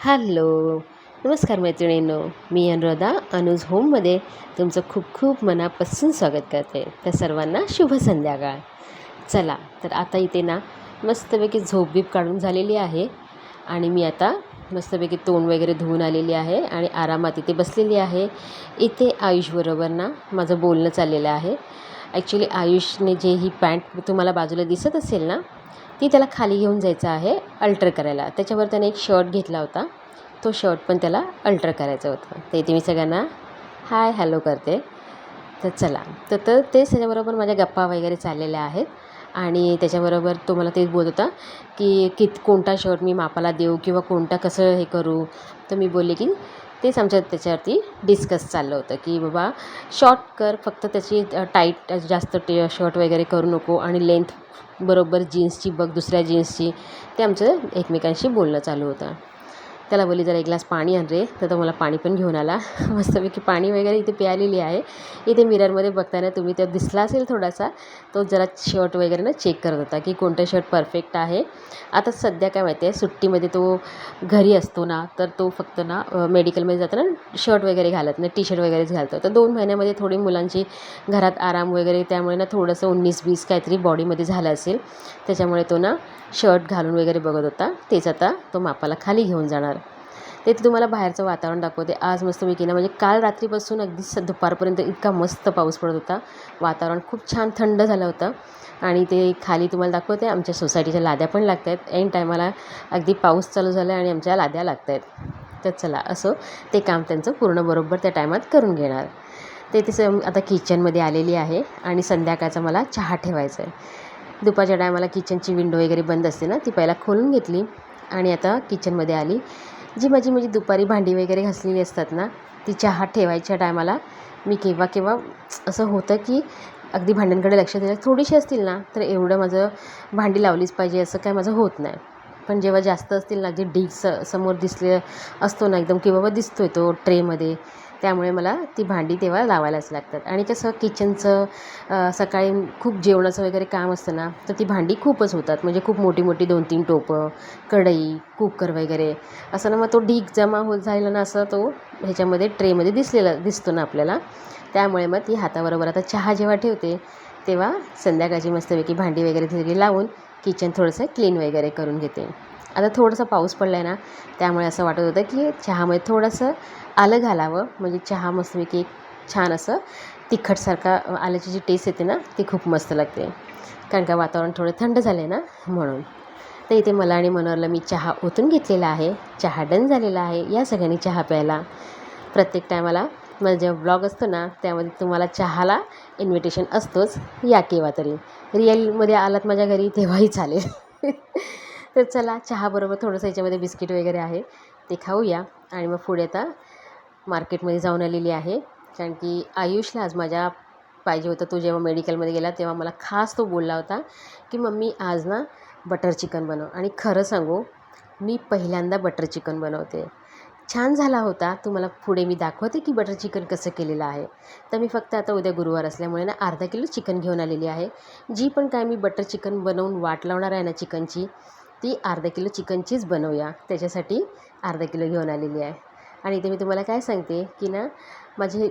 Hello, नमस्कार मैत्रिणींनो. मी अनुराधा अनुज होममध्ये तुमचं खूप खूप मनापासून स्वागत करते. तर सर्वांना शुभ संध्याकाळ. चला तर आता इथे ना मस्तपैकी झोपबीप काढून झालेली आहे आणि मी आता मस्तपैकी तोंड वगैरे धुवून आलेली आहे आणि आरामात इथे बसलेली आहे. इथे आयुषबरोबर ना माझं बोलणं चाललेलं आहे. ॲक्च्युली आयुषने जे ही पॅन्ट तुम्हाला बाजूला दिसत असेल ना, ती त्याला खाली घेऊन जायचं आहे अल्टर करायला. त्याच्यावर त्याने एक शर्ट घेतला होता, तो शर्ट पण त्याला अल्टर करायचं होतं. तर इथे मी सगळ्यांना हाय हॅलो करते. तर चला तर तर तेच त्याच्याबरोबर माझ्या गप्पा वगैरे चाललेल्या आहेत आणि त्याच्याबरोबर तो मला तेच बोलत होता की कोणता शर्ट मी मापाला देऊ किंवा कोणता कसं हे करू. तर मी बोलले की तेच आमच्या त्याच्यावरती डिस्कस चाललं होतं की बाबा शॉर्ट कर, फक्त त्याची टाईट जास्त शर्ट वगैरे करू नको आणि लेंथ बरोबर जीन्सची बघ, दुसऱ्या जीन्सची. ते आमचं एकमेकांशी बोलणं चालू होतं. त्याला बोलली जरा एक ग्लास पाणी आण रे, तर तो मला पाणी पण घेऊन आला. मस्तपैकी पाणी वगैरे इथे प्यायलेली आहे. इथे मिररमध्ये बघताना तुम्ही तो दिसला असेल थोडासा, तो जरा शर्ट वगैरे ना चेक करत होता की कोणतं शर्ट परफेक्ट आहे. आता सध्या काय माहिती आहे, सुट्टीमध्ये तो घरी असतो ना, तर तो फक्त ना मेडिकलमध्ये जाताना शर्ट वगैरे घालत नाही, टी शर्ट वगैरेच घालतो. तर 2 महिन्यामध्ये थोडी मुलांची घरात आराम वगैरे, त्यामुळे ना थोडंसं 19-20 काहीतरी बॉडीमध्ये झालं असेल. त्याच्यामुळे तो ना शर्ट घालून वगैरे बघत होता. तेच आता तो मापाला खाली घेऊन जाणार. ते तुम्हाला बाहेरचं वातावरण दाखवते. आज मस्तपैकी ना, म्हणजे काल रात्रीपासून अगदी दुपारपर्यंत इतका मस्त पाऊस पडत होता. वातावरण खूप छान थंड झालं होतं आणि ते खाली तुम्हाला दाखवते आमच्या सोसायटीच्या लाद्या पण लागत आहेत. ऐन टायमाला अगदी पाऊस चालू झाला आणि आमच्या लाद्या लागत आहेत. तर चला असो, ते काम त्यांचं पूर्ण बरोबर त्या टायमात करून घेणार. ते तिचं आता किचनमध्ये आलेली आहे आणि संध्याकाळचा मला चहा ठेवायचा आहे. दुपारच्या टायमाला किचनची विंडो वगैरे बंद असते ना, ती पहिला खोलून घेतली आणि आता किचनमध्ये आली. जी माझी म्हणजे दुपारी भांडी वगैरे घासलेली असतात ना, ती चहा ठेवायच्या टायमाला मी केव्हा केव्हा असं होतं की अगदी भांड्यांकडे लक्ष दिलं, थोडीशी असतील ना तर एवढं माझं भांडी लावलीच पाहिजे असं काय माझं होत नाही. पण जेव्हा जास्त असतील ना, जे ढीग समोर दिसले असतो ना एकदम, की बाबा दिसतोय तो ट्रेमध्ये, त्यामुळे मला ती भांडी तेव्हा लावायलाच लागतात. आणि कसं किचनचं सकाळी खूप जेवणाचं वगैरे काम असतं ना, तर ती भांडी खूपच होतात. म्हणजे खूप मोठी मोठी 2-3 टोपं, कढई, कुकर वगैरे असं ना, मग तो ढीग जमा होत झाला ना, असं तो ह्याच्यामध्ये ट्रेमध्ये दिसतो ना आपल्याला. त्यामुळे मग ती हाताबरोबर आता चहा जेव्हा ठेवते तेव्हा संध्याकाळची मस्तपैकी भांडी वगैरे सगळी लावून किचन थोडंसं क्लीन वगैरे करून घेते. आता थोडंसं पाऊस पडला आहे ना, त्यामुळे असं वाटत होतं की चहामध्ये थोडंसं आलं घालावं, म्हणजे चहा मस्तपैकी एक छान असं तिखटसारखा आल्याची जी टेस्ट येते ना, ती खूप मस्त लागते. कारण का वातावरण थोडं थंड झालं आहे ना, म्हणून. तर इथे मला आणि मनोहरला मी चहा ओतून घेतलेला आहे. चहा डन झालेला आहे. या सगळ्यांनी चहा प्यायला. प्रत्येक टायमाला माझा जेव्हा ब्लॉग असतो ना, त्यामध्ये तुम्हाला चहाला इन्व्हिटेशन असतोच, या केव्हा तरी. रिअलमध्ये आलात माझ्या घरी तेव्हाही चालेल. तर चला, चहाबरोबर थोडंसं याच्यामध्ये बिस्किट वगैरे आहे, ते खाऊया. आणि मग पुढे आता मार्केटमध्ये जाऊन आलेली आहे. कारण की आयुषला आज माझ्या पाहिजे होतं. तो जेव्हा मेडिकलमध्ये गेला तेव्हा मला खास तो बोलला होता की मम्मी आज ना बटर चिकन बनव. आणि खरं सांगू, मी पहिल्यांदा बटर चिकन बनवते. छान झाला होता. तुम्हाला पुढे मी दाखवते की बटर चिकन कसं केलेलं आहे. तर मी फक्त आता उद्या गुरुवार असल्यामुळे ना अर्धा किलो चिकन घेऊन आलेली आहे. जी पण काय मी बटर चिकन बनवून वाट लावणार आहे ना चिकनची, ती अर्धा किलो चिकनचीच बनवूया. त्याच्यासाठी अर्धा किलो घेऊन आलेली आहे. आणि इथे मी तुम्हाला काय सांगते की ना, माझे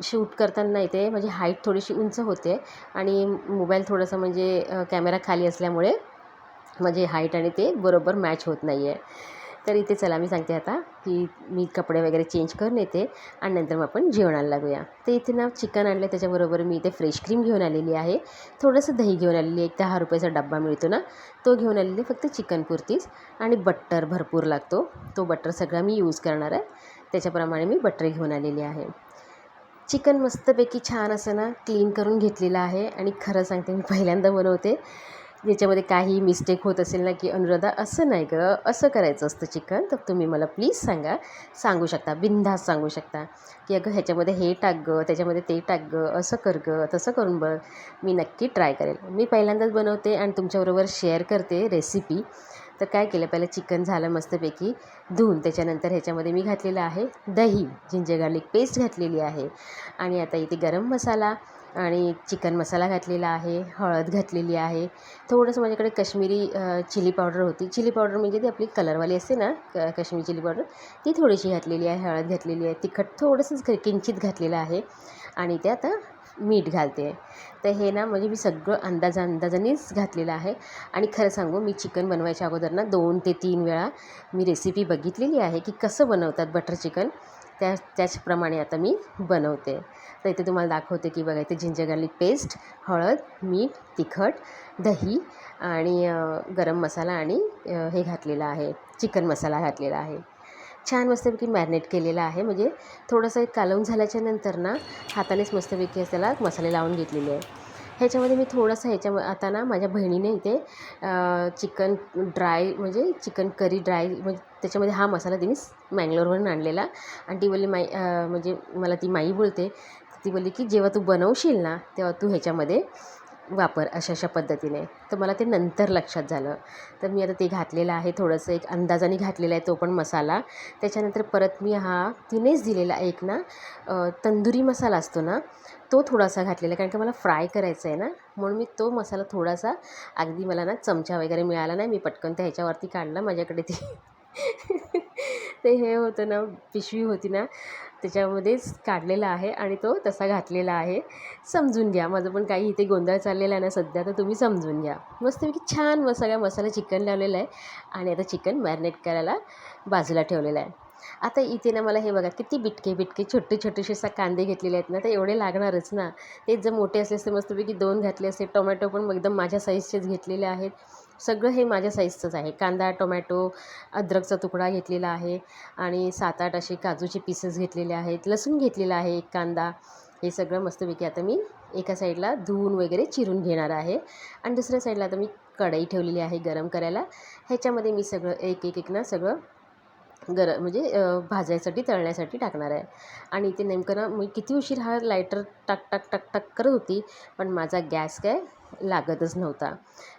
शूट करताना इथे माझी हाईट थोडीशी उंच होते आणि मोबाईल थोडंसं म्हणजे कॅमेरा खाली असल्यामुळे माझी हाईट आणि ते बरोबर मॅच होत नाही आहे. तर इथे चला मी सांगते आता की मी कपडे वगैरे चेंज करून येते आणि नंतर मग आपण जेवणाला लागूया. तर इथे ना चिकन आणलं, त्याच्याबरोबर मी इथे फ्रेश क्रीम घेऊन आलेली आहे. थोडंसं दही घेऊन आलेली आहे. एक 10 रुपयाचा डब्बा मिळतो ना, तो घेऊन आलेली फक्त चिकनपुरतीच. आणि बटर भरपूर लागतो, तो बटर सगळा मी यूज करणार आहे. त्याच्याप्रमाणे मी बटर घेऊन आलेली आहे. चिकन मस्तपैकी छान असं ना क्लीन करून घेतलेलं आहे. आणि खरं सांगते, मी पहिल्यांदा बनवते. ज्याच्यामध्ये काही मिस्टेक होत असेल ना, की अनुराधा असं नाही गं, असं करायचं असतं चिकन, तर तुम्ही मला प्लीज सांगा. सांगू शकता, बिनधास्त सांगू शकता की अगं ह्याच्यामध्ये हे टाक गं, त्याच्यामध्ये ते टाक गं, असं कर गं, तसं करून बघ. मी नक्की ट्राय करेल. मी पहिल्यांदाच बनवते आणि तुमच्याबरोबर शेअर करते रेसिपी. तर काय केलं, पहिलं चिकन झालं मस्तपैकी धुवून. त्याच्यानंतर ह्याच्यामध्ये मी घातलेलं आहे दही, जिंजर गार्लिक पेस्ट घातलेली आहे. आणि आता इथे गरम मसाला आणि चिकन मसाला घातलेला आहे, हळद घातलेली आहे, थोडंसं माझ्याकडे काश्मीरी चिली पावडर होती. चिली पावडर म्हणजे ती आपली कलरवाली असते ना, काश्मीरी चिली पावडर, ती थोडीशी घातलेली आहे, हळद घातलेली आहे, तिखट थोडंसंच किंचित घातलेलं आहे आणि ते आता मीठ घालते. तर हे ना म्हणजे मी सगळं अंदाजानेच घातलेलं आहे. आणि खरं सांगू, मी चिकन बनवायच्या अगोदर ना 2 ते 3 वेळा मी रेसिपी बघितलेली आहे की कसं बनवतात बटर चिकन. त्याचप्रमाणे आता मी बनवते. तर इथे तुम्हाला दाखवते की बघा, इथे जिंजर गार्लिक पेस्ट, हळद, मीठ, तिखट, दही आणि गरम मसाला आणि हे घातलेलं आहे, चिकन मसाला घातलेला आहे. छान मस्तपैकी मॅरिनेट केलेला आहे. म्हणजे थोडंसं एक कालवून झाल्याच्या नंतर ना हातानेच मस्तपैकी त्याला मसाले लावून घेतलेले आहे. ह्याच्यामध्ये मी थोडंसं आता ना माझ्या बहिणीने इथे चिकन ड्राय म्हणजे चिकन करी ड्राय म्हणजे त्याच्यामध्ये हा मसाला तिने मँगलोरवरून आणलेला. आणि ती बोलली म्हणजे मला ती माई बोलते, ती बोलली की जेव्हा तू बनवशील ना तेव्हा तू ह्याच्यामध्ये वापर अशा पद्धतीने. तर मला ते नंतर लक्षात झालं. तर मी आता ते घातलेलं आहे, थोडंसं एक अंदाजाने घातलेला आहे तो पण मसाला. त्याच्यानंतर परत मी तिनेच दिलेला एक ना तंदुरी मसाला असतो ना, तो थोडासा घातलेला, कारण की मला फ्राय करायचा आहे ना, म्हणून मी तो मसाला थोडासा, अगदी मला ना चमचा वगैरे मिळाला नाही, मी पटकन त्या ह्याच्यावरती काढला, माझ्याकडे ती ते हे होतं ना, पिशवी होती ना, त्याच्यामध्येच काढलेला आहे आणि तो तसा घातलेला आहे. समजून घ्या, माझं पण काही इथे गोंधळ चाललेला आहे ना सध्या, तर तुम्ही समजून घ्या. मस्तपैकी छान सगळा मसाला चिकन लावलेला आहे आणि आता चिकन मॅरिनेट करायला बाजूला ठेवलेलं आहे. आता इथे ना मला हे बघा, किती बिटके छोटेसे असा कांदे घेतलेले आहेत ना, तर एवढे लागणारच ना. तेच जर मोठे असले असते मस्तपैकी 2 घातले असते. टोमॅटो पण एकदम माझ्या साईजचेच घेतलेले आहेत. सगळं हे माझ्या साईजचंच आहे. कांदा, टोमॅटो, अद्रकचा तुकडा घेतलेला आहे आणि 7-8 असे काजूचे पीसेस घेतलेले आहेत. लसूण घेतलेला आहे, 1 कांदा. हे सगळं मस्तपैकी आता मी एका साईडला धुवून वगैरे चिरून घेणार आहे आणि दुसऱ्या साईडला आता मी कढई ठेवलेली आहे गरम करायला. ह्याच्यामध्ये मी सगळं एक ना सगळं म्हणजे भाजायसाठी, तळण्यासाठी टाकणार आहे. आणि इथे नेमकं ना मी किती उशीर हा लायटर टाक करत होती, पण माझा गॅस काय लागतच नव्हता.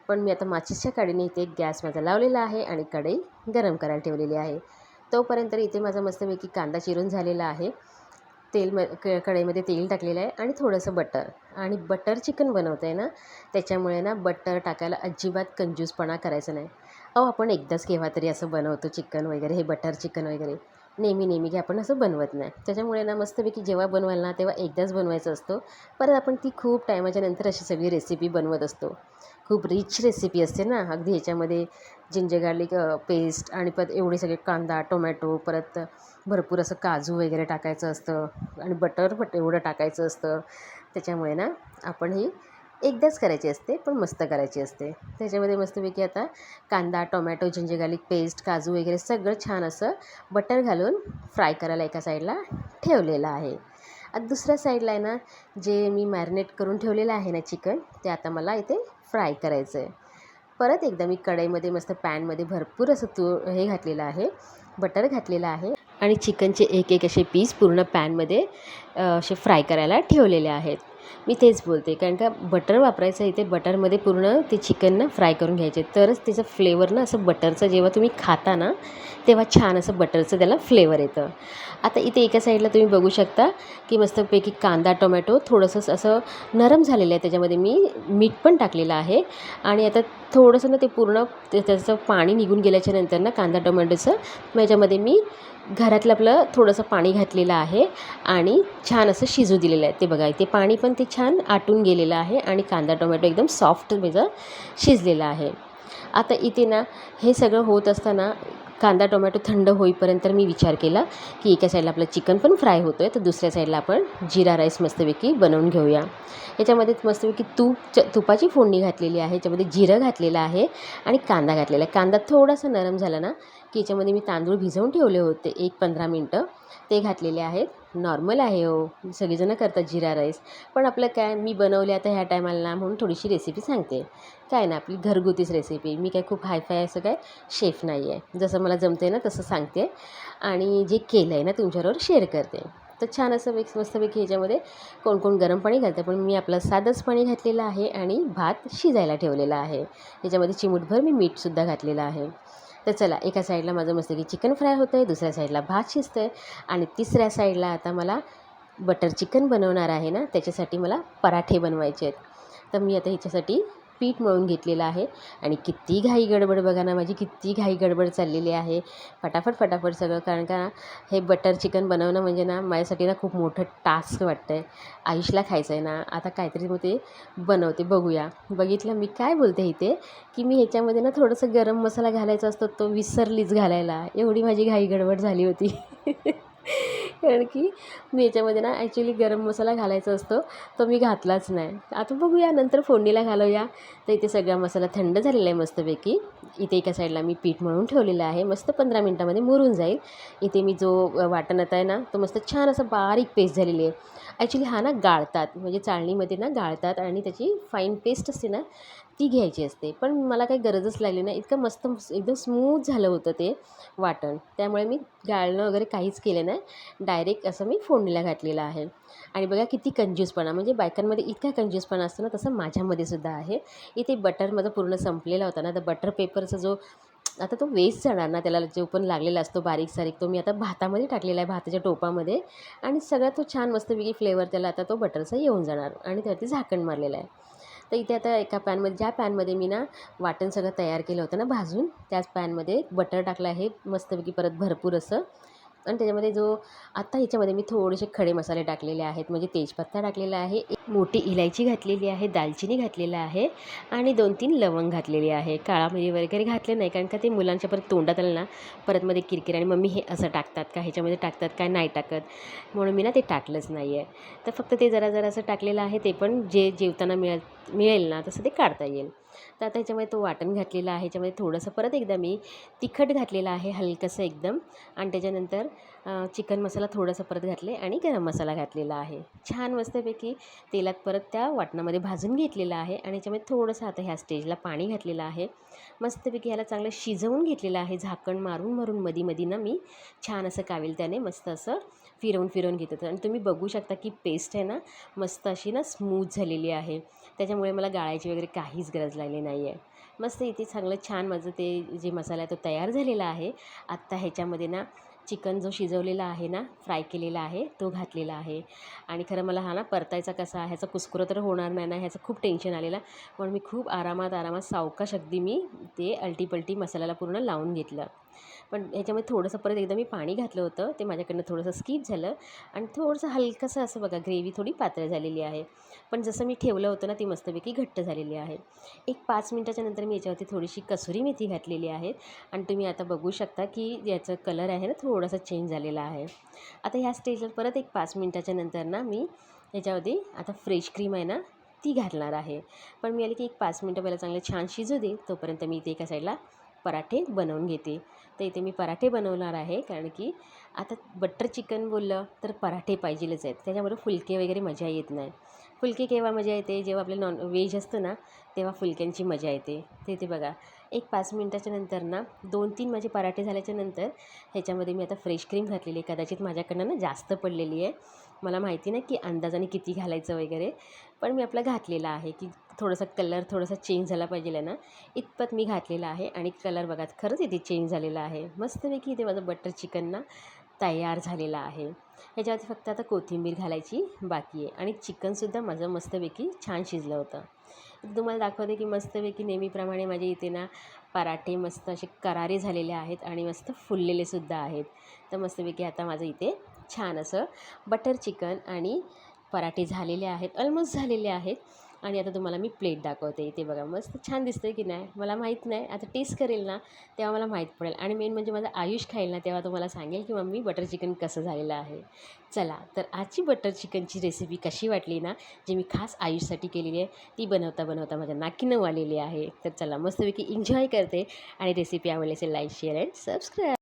पण मी आता माचीसच्या काडीने इथे गॅस माझा लावलेला आहे आणि कढई गरम करायला ठेवलेली आहे. तोपर्यंत इथे माझा मस्तपैकी कांदा चिरून झालेला आहे. कढईमध्ये तेल टाकलेलं आहे आणि थोडंसं बटर. आणि बटर चिकन बनवतं आहे ना, त्याच्यामुळे ना बटर टाकायला अजिबात कंजूसपणा करायचा नाही. आपण एकदाच केव्हा तरी असं बनवतो चिकन वगैरे, हे बटर चिकन वगैरे. नेहमी की आपण असं बनवत नाही. त्याच्यामुळे ना मस्तपैकी जेव्हा बनवाल ना तेव्हा एकदाच बनवायचं असतो. परत आपण ती खूप टायमाच्या नंतर अशी सगळी रेसिपी बनवत असतो. खूप रिच रेसिपी असते ना, अगदी ह्याच्यामध्ये जिंजर गार्लिक पेस्ट आणि परत एवढे सगळे कांदा, टोमॅटो, परत भरपूर असं काजू वगैरे टाकायचं असतं आणि बटर एवढं टाकायचं असतं. त्याच्यामुळे ना आपण ही एकदाच करायची असते, पण मस्त करायची असते. त्याच्यामध्ये मस्तपैकी आता कांदा, टोमॅटो, जिंजर गार्लिक पेस्ट, काजू वगैरे सगळं छान असं बटर घालून फ्राय करायला एका साईडला ठेवलेलं आहे. आता दुसऱ्या साईडला आहे ना, जे मी मॅरिनेट करून ठेवलेलं आहे ना चिकन, ते आता मला इथे फ्राय करायचं आहे. परत एकदा मी कढईमध्ये मस्त पॅनमध्ये भरपूर असं हे घातलेलं आहे, बटर घातलेलं आहे आणि चिकनचे एक असे पीस पूर्ण पॅनमध्ये असे फ्राय करायला ठेवलेले आहेत. मी तेच बोलते, कारण का बटर वापरायचं इथे, बटरमध्ये पूर्ण ते चिकन ना फ्राय करून घ्यायचे, तरच त्याचं फ्लेवर ना असं बटरचं जेव्हा तुम्ही खाता ना तेव्हा छान असं बटरचं त्याला फ्लेवर येतं. आता इथे एका साईडला तुम्ही बघू शकता की मस्तपैकी कांदा, टोमॅटो थोडंसं असं नरम झालेलं आहे. त्याच्यामध्ये मी मीठ पण टाकलेलं आहे आणि आता थोडंसं ना ते पूर्ण त्याचं पाणी निघून गेल्याच्या नंतर ना कांदा टोमॅटोचं याच्यामध्ये मी घरातलं आपलं थोडंसं पाणी घातलेलं आहे आणि छान असं शिजू दिलेलं आहे. ते बघा, इथे पाणी पण ते छान आटून गेलेलं आहे आणि कांदा टोमॅटो एकदम सॉफ्ट माझं शिजलेलं आहे. आता इथे ना हे सगळं होत असताना कांदा टोमॅटो थंड होईपर्यंत मी विचार केला की एका साईडला आपलं चिकन पण फ्राय होतं आहे, तर दुसऱ्या साईडला आपण जिरा राईस मस्तपैकी बनवून घेऊया. याच्यामध्ये मस्तपैकी तुपाची फोडणी घातलेली आहे, याच्यामध्ये जिरं घातलेलं आहे आणि कांदा घातलेला आहे. कांदा थोडासा नरम झाला ना की याच्यामध्ये मी तांदूळ भिजवून ठेवले होते 1-15 मिनटं, ते घातलेले आहेत. नॉर्मल आहे हो, सगळेजणं करतात जिरा राईस, पण आपलं काय, मी बनवले आता ह्या टायमाला ना, म्हणून थोडीशी रेसिपी सांगते. काय ना, आपली घरगुतीच रेसिपी, मी काय खूप हायफाय असं काय शेफ नाही आहे. जसं मला जमते ना तसं सांगते आणि जे केलं आहे ना तुमच्याबरोबर शेअर करते. तर छान असं मस्तपैकी ह्याच्यामध्ये कोण गरम पाणी घालतं, पण मी आपलं साधंच पाणी घातलेलं आहे आणि भात शिजायला ठेवलेला आहे. त्याच्यामध्ये चिमूटभर मी मीठसुद्धा घातलेलं आहे. तर चला, एका साईडला माझं मस्तपैकी चिकन फ्राय होतं आहे, दुसऱ्या साईडला भात शिजतं आहे आणि तिसऱ्या साईडला आता मला बटर चिकन बनवणार आहे ना, त्याच्यासाठी मला पराठे बनवायचे आहेत. तर मी आता ह्याच्यासाठी पीठ मळून घेतलेलं आहे आणि किती घाई गडबड बघा ना, माझी किती घाई गडबड चाललेली आहे. फटाफट सगळं, कारण का हे बटर चिकन बनवणं म्हणजे ना माझ्यासाठी ना खूप मोठं टास्क वाटतं आहे. आयुषला खायचं आहे ना, आता काहीतरी मग ते बनवते, बघूया. बघितलं मी काय बोलते इथे, की मी ह्याच्यामध्ये ना थोडंसं गरम मसाला घालायचा असतो, तो विसरलीच घालायला. एवढी माझी घाई गडबड झाली होती. कारण की मी याच्यामध्ये ना ॲक्च्युली गरम मसाला घालायचा असतो, तो मी घातलाच नाही. आता बघूया, नंतर फोडणीला घालूया. तर इथे सगळा मसाला थंड झालेला आहे मस्तपैकी. इथे एका साईडला मी पीठ मळून ठेवलेलं आहे, मस्त 15 मिनटामध्ये मुरून जाईल. इथे मी जो वाटण आता आहे ना, तो मस्त छान असं बारीक पेस्ट झालेली आहे. ॲक्च्युली हा ना गाळतात, म्हणजे चाळणीमध्ये ना गाळतात आणि त्याची फाईन पेस्ट असते ना, ती घ्यायची असते. पण मला काही गरजच लागली नाही, इतकं मस्त एकदम स्मूथ झालं होतं ते वाटण. त्यामुळे मी गाळणं वगैरे काहीच केलं नाही, डायरेक्ट असं मी फोडणीला घातलेलं आहे. आणि बघा किती कंजूसपणा, म्हणजे बायकांमध्ये इतका कंजूसपणा असतो ना, तसं माझ्यामध्ये सुद्धा आहे. इथे बटर माझा पूर्ण संपलेला होता ना, तर बटर पेपरचा जो आता तो वेस्ट जाणार ना, त्याला जो पण लागलेला असतो बारीक सारीक, तो मी आता भातामध्ये टाकलेला आहे, भाताच्या टोपामध्ये. आणि सगळा तो छान मस्तपैकी फ्लेवर त्याला आता तो बटरचा येऊन जाणार आणि त्यावरती झाकण मारलेलं आहे. तर इथे आता एका पॅनमध्ये, ज्या पॅनमध्ये मी ना वाटण सगळं तयार केलं होतं ना भाजून, त्याच पॅनमध्ये बटर टाकलं आहे मस्तपैकी परत भरपूर असं. आणि त्याच्यामध्ये जो आता ह्याच्यामध्ये मी थोडेसे खडे मसाले टाकलेले आहेत, म्हणजे तेजपत्ता टाकलेला आहे, एक मोठी इलायची घातलेली आहे, दालचिनी घातलेलं आहे आणि 2-3 लवंग घातलेली आहे. काळा मिरी वगैरे घातले नाही, कारण का ते मुलांच्या परत तोंडात आलं ना, परत मध्ये किरकिर आणि मम्मी हे असं टाकतात का, ह्याच्यामध्ये टाकतात काय, नाही टाकत, म्हणून मी ना ते टाकलंच नाही आहे. तर फक्त ते जरा असं टाकलेलं आहे, ते पण जे जेवताना मिळेल ना तसं ते काढता येईल. तर आता ह्याच्यामध्ये तो वाटण घातलेला आहे, ह्याच्यामध्ये थोडंसं परत एकदा मी तिखट घातलेलं आहे हलकंसं एकदम. आणि त्याच्यानंतर चिकन मसाला थोडंसं परत घातले आणि गरम मसाला घातलेला आहे. छान मस्तपैकी तेलात परत त्या वाटणामध्ये भाजून घेतलेलं आहे. आणि याच्यामध्ये थोडंसं आता ह्या स्टेजला पाणी घातलेलं आहे. मस्तपैकी ह्याला चांगलं शिजवून घेतलेलं आहे, झाकण मारून मधी ना मी छान असं कावेल त्याने मस्त असं फिरवून घेत होतं. आणि तुम्ही बघू शकता की पेस्ट आहे ना मस्त अशी ना स्मूथ झालेली आहे, त्याच्यामुळे मला गाळायची वगैरे काहीच गरज लागली नाही आहे. मस्त इथे चांगलं छान माझं ते जे मसाला आहे तो तयार झालेला आहे. आत्ता ह्याच्यामध्ये ना चिकन जो शिजवलेला आहे ना, फ्राय केलेला आहे, तो घातलेला आहे. आणि खरं मला हा ना परतायचा कसा, ह्याचा कुस्कुरं तर होणार नाही ना, ह्याचं खूप टेन्शन आलेलं. म्हणून मी खूप आरामात सावकाश अगदी मी ते अलटीपलटी मसाल्याला पूर्ण लावून घेतलं. पण ह्याच्यामध्ये थोडंसं परत एकदा मी पाणी घातलं होतं, ते माझ्याकडनं थोडंसं स्किप झालं. आणि थोडंसं हलकंसं असं बघा, ग्रेव्ही थोडी पातळ झालेली आहे. पण जसं मी ठेवलं होतं ना, ती मस्तपैकी घट्ट झालेली आहे. एक 5 मिनटाच्या नंतर मी याच्यावरती थोडीशी कसुरी मेथी घातलेली आहे. आणि तुम्ही आता बघू शकता की याचा कलर आहे ना थोडासा चेंज झालेला आहे. आता ह्या स्टेजवर परत एक 5 मिनटाच्या नंतर ना मी याच्यामध्ये आता फ्रेश क्रीम आहे ना ती घालणार आहे. पण मी आली की एक 5 मिनटं पहिला चांगलं छान शिजू दे, तोपर्यंत मी इथे एका साईडला पराठे बनवून घेते. तर इथे मी पराठे बनवणार आहे, कारण की आता बटर चिकन बोललं तर पराठे पाहिजेलच आहेत, त्याच्याबरोबर फुलके वगैरे मजा येत नाही. फुलके केव्हा मजा येते, जेव्हा आपलं व्हेज असतं ना तेव्हा फुलक्यांची मजा येते. ते ते बघा एक 5 मिनटाच्या नंतर ना 2-3 माझे पराठे झाल्याच्या नंतर ह्याच्यामध्ये मी आता फ्रेश क्रीम घातलेली आहे. कदाचित माझ्याकडनं ना जास्त पडलेली आहे, मला माहिती नाही की अंदाजाने किती घालायचं वगैरे, पण मी आपला घातलेला आहे की थोडासा कलर थोडासा चेंज झाला पाहिजे ना, इतपत मी घातलेला आहे. आणि कलर बघा खरंच इथे चेंज झालेला आहे. मस्तपैकी इथे माझं बटर चिकन ना तयार झालेला आहे. ह्याच्यावरती फक्त आता कोथिंबीर घालायची बाकी आहे. आणि चिकनसुद्धा माझं मस्तपैकी छान शिजलं होतं. तुम्हाला दाखवते की मस्तपैकी नेहमीप्रमाणे माझे इथे ना पराठे मस्त असे करारे झालेले आहेत आणि मस्त फुललेलेसुद्धा आहेत. तर मस्तपैकी आता माझं इथे छान असं बटर चिकन आणि पराठे झालेले आहेत, ऑलमोस्ट झालेले आहेत. आणि आता तुम्हाला मी प्लेट दाखवते. इथे बघा मस्त छान दिसतं की नाही मला माहीत नाही, आता टेस्ट करेल ना तेव्हा मला माहीत पडेल. आणि मेन म्हणजे माझा आयुष खाईल ना तेव्हा तुम्हाला सांगेल की मम्मी बटर चिकन कसं झालेलं आहे. चला तर आजची बटर चिकनची रेसिपी कशी वाटली ना, जी मी खास आयुषसाठी केलेली आहे, ती बनवता माझ्या नाकी नऊ आलेली आहे. तर चला मस्तपैकी एन्जॉय करते. आणि रेसिपी आवडली असेल लाईक शेअर अँड सबस्क्राईब.